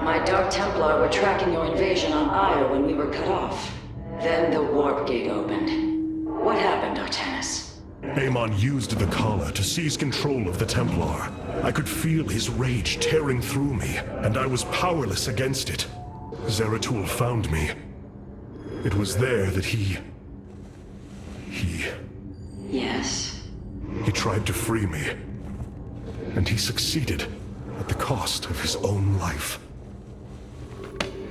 My Dark Templar were tracking your invasion on Io when we were cut off. Then the warp gate opened. What happened, Artanis? Amon used the Kala to seize control of the Templar. I could feel his rage tearing through me, and I was powerless against it. Zeratul found me. It was there that he... Yes? He tried to free me. And he succeeded, at the cost of his own life.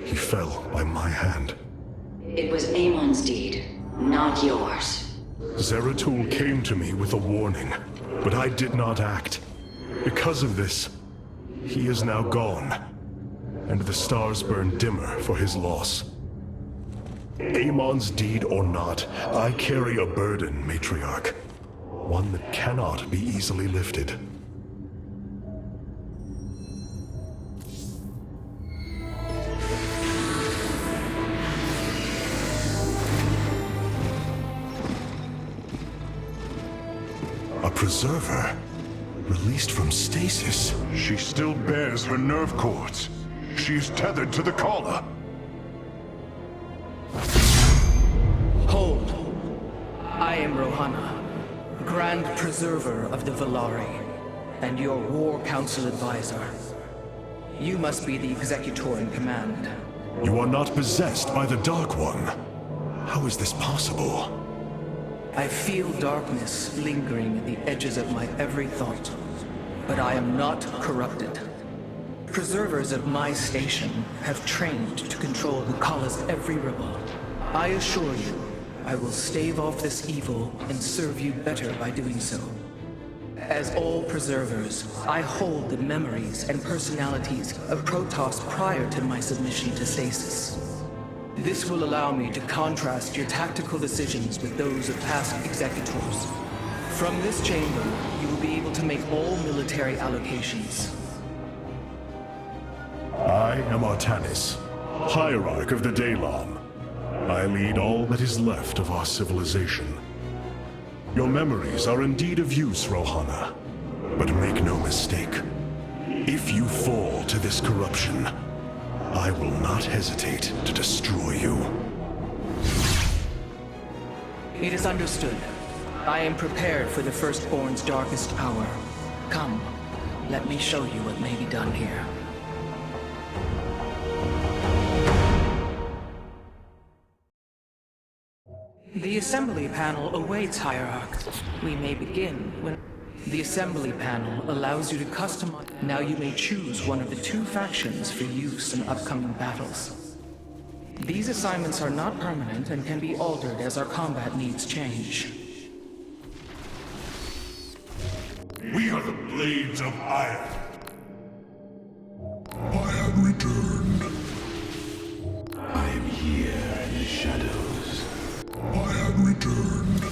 He fell by my hand. It was Amon's deed, not yours. Zeratul came to me with a warning, but I did not act. Because of this, he is now gone, and the stars burn dimmer for his loss. Amon's deed or not, I carry a burden, Matriarch. One that cannot be easily lifted. A preserver? Released from stasis? She still bears her nerve cords. She's tethered to the collar. Hold. I am Rohana, Grand Preserver of the Valari, and your War Council advisor. You must be the Executor in command. You are not possessed by the Dark One. How is this possible? I feel darkness lingering at the edges of my every thought, but I am not corrupted. Preservers of my station have trained to control the Kala's every ripple. I assure you, I will stave off this evil and serve you better by doing so. As all preservers, I hold the memories and personalities of Protoss prior to my submission to stasis. This will allow me to contrast your tactical decisions with those of past executors. From this chamber, you will be able to make all military allocations. I am Artanis, Hierarch of the Daylom. I lead all that is left of our civilization. Your memories are indeed of use, Rohana. But make no mistake. If you fall to this corruption, I will not hesitate to destroy you. It is understood. I am prepared for the Firstborn's darkest hour. Come, let me show you what may be done here. The assembly panel awaits, Hierarch. We may begin when... The assembly panel allows you to customize... Now you may choose one of the two factions for use in upcoming battles. These assignments are not permanent and can be altered as our combat needs change. We are the Blades of Iron. I have returned. I am here in the shadows. I have returned.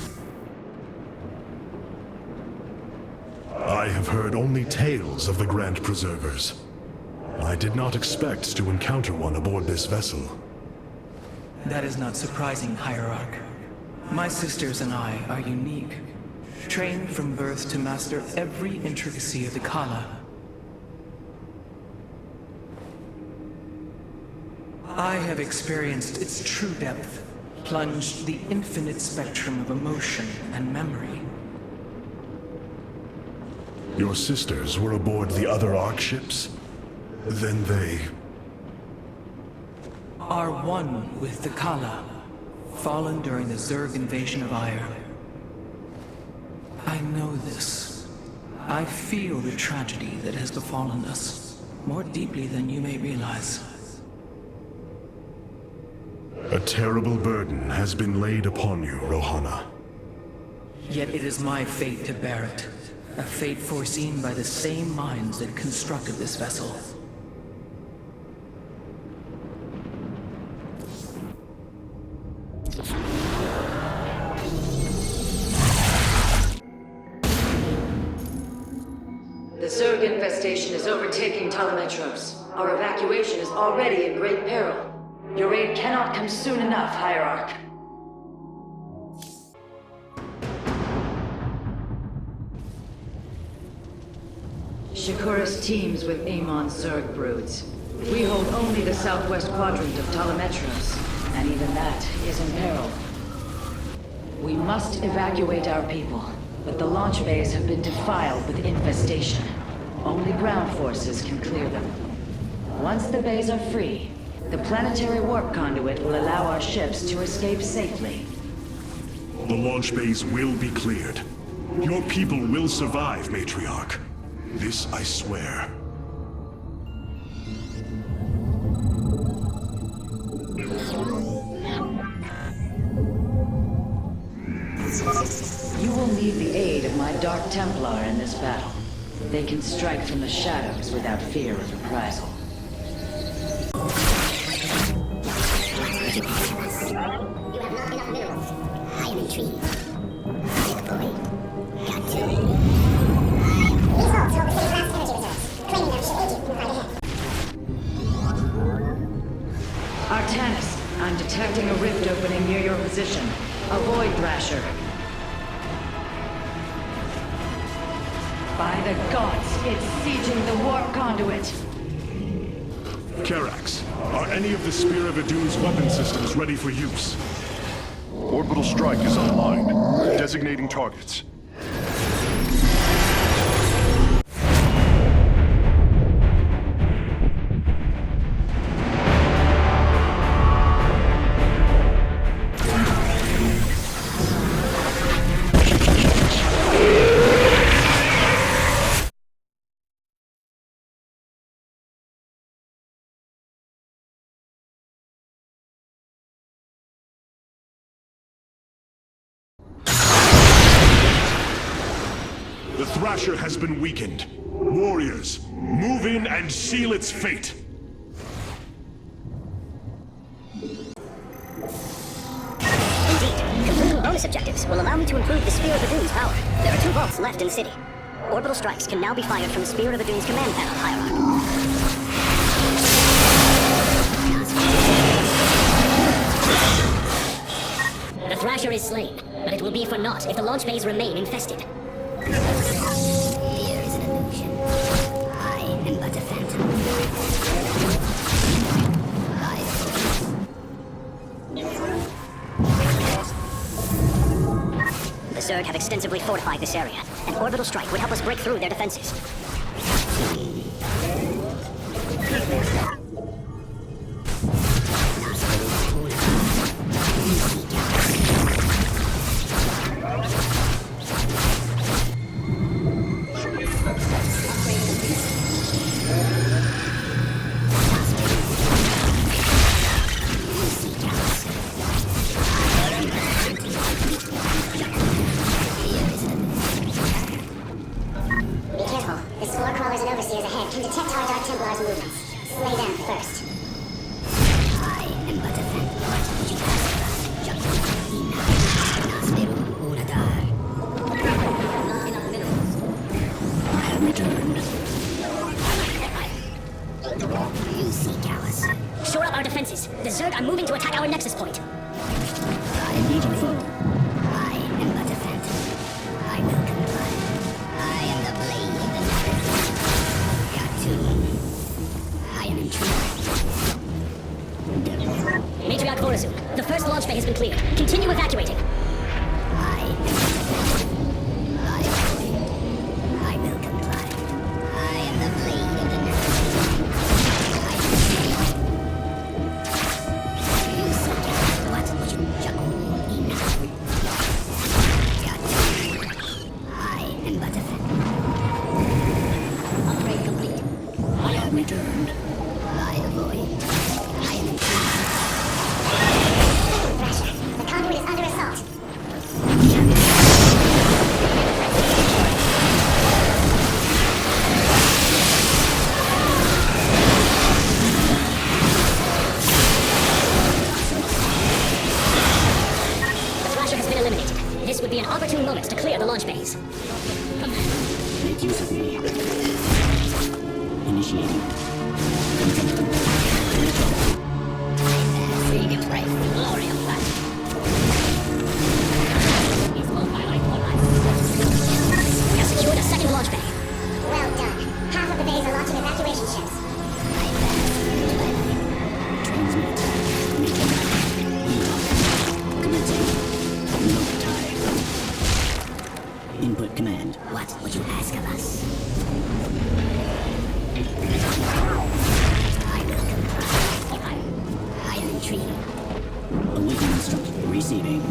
I have heard only tales of the Grand Preservers. I did not expect to encounter one aboard this vessel. That is not surprising, Hierarch. My sisters and I are unique, trained from birth to master every intricacy of the Kala. I have experienced its true depth, plunged the infinite spectrum of emotion and memory. Your sisters were aboard the other Ark ships? Then they... Are one with the Kala, fallen during the Zerg invasion of Ire. I know this. I feel the tragedy that has befallen us, more deeply than you may realize. A terrible burden has been laid upon you, Rohana. Yet it is my fate to bear it. A fate foreseen by the same minds that constructed this vessel. The Zerg infestation is overtaking Talametros. Our evacuation is already in great peril. Your aid cannot come soon enough, Hierarch. Shakuras teams with Amon Zerg broods. We hold only the southwest quadrant of Telemetros, and even that is in peril. We must evacuate our people, but the launch bays have been defiled with infestation. Only ground forces can clear them. Once the bays are free, the planetary warp conduit will allow our ships to escape safely. The launch bays will be cleared. Your people will survive, Matriarch. This I swear. You will need the aid of my Dark Templar in this battle. They can strike from the shadows without fear of reprisal. You have not enough minerals. I am intrigued. Boy. Got to. These holds hold the city's last energy reserves, claiming them should aid you in the fight ahead. Artanis, I'm detecting a rift opening near your position. Avoid Thrasher. By the gods, it's sieging the warp conduit! Karax, are any of the Spear of Idun's weapon systems ready for use? Orbital strike is online. Designating targets. The Thrasher has been weakened. Warriors, move in and seal its fate! Indeed, completing bonus objectives will allow me to improve the Spear of Idun's power. There are 2 vaults left in the city. Orbital strikes can now be fired from the Spear of Idun's command panel, Hierarch. The Thrasher is slain, but it will be for naught if the launch bays remain infested. Fear is an illusion. I am but a phantom. The Zerg have extensively fortified this area, and orbital strike would help us break through their defenses. Shore up our defenses. The Zerg are moving to attack our nexus point. I am but a phantom. I will comply. I am the blade of the nexus. Got to. I am intrigued. Matriarch Vorazun, the first launch bay has been cleared. Continue evacuating. Initiating. proceeding.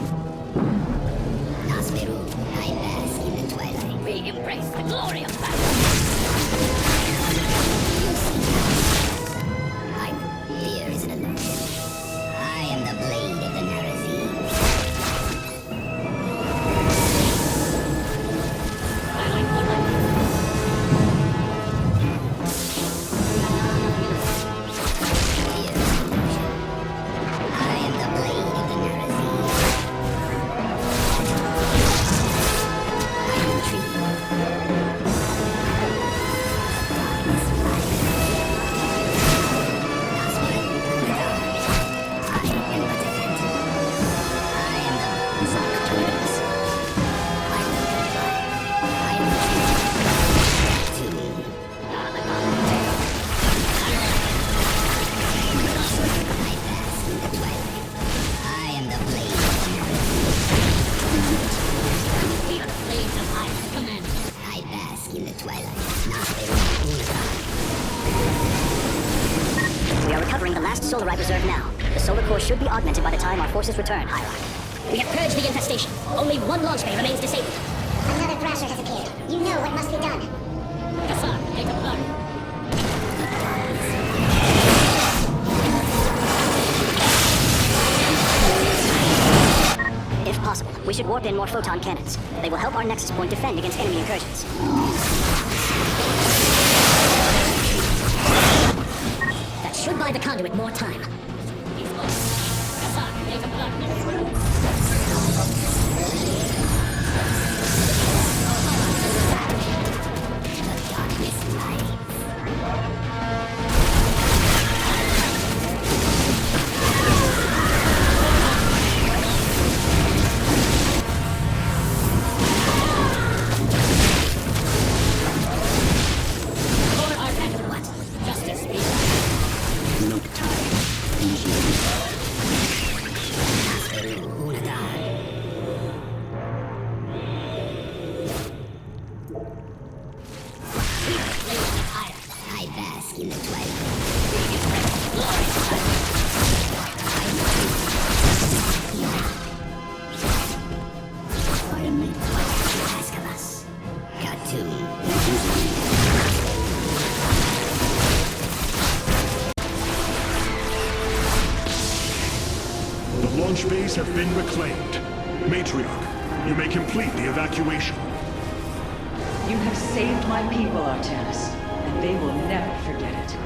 Nasmeru, I bask in the twilight. We embrace the glory of battle. Fear is an illusion. I am the blade of the Narazim. Solar right reserve now. The solar core should be augmented by the time our forces return, Hierarch. We have purged the infestation. Only one launch bay remains disabled. Another Thrasher has appeared. You know what must be done. Kassar, take a blood. If possible, we should warp in more photon cannons. They will help our Nexus Point defend against enemy incursions. Should buy the conduit more time. Launch bays have been reclaimed. Matriarch, you may complete the evacuation. You have saved my people, Artanis, and they will never forget it.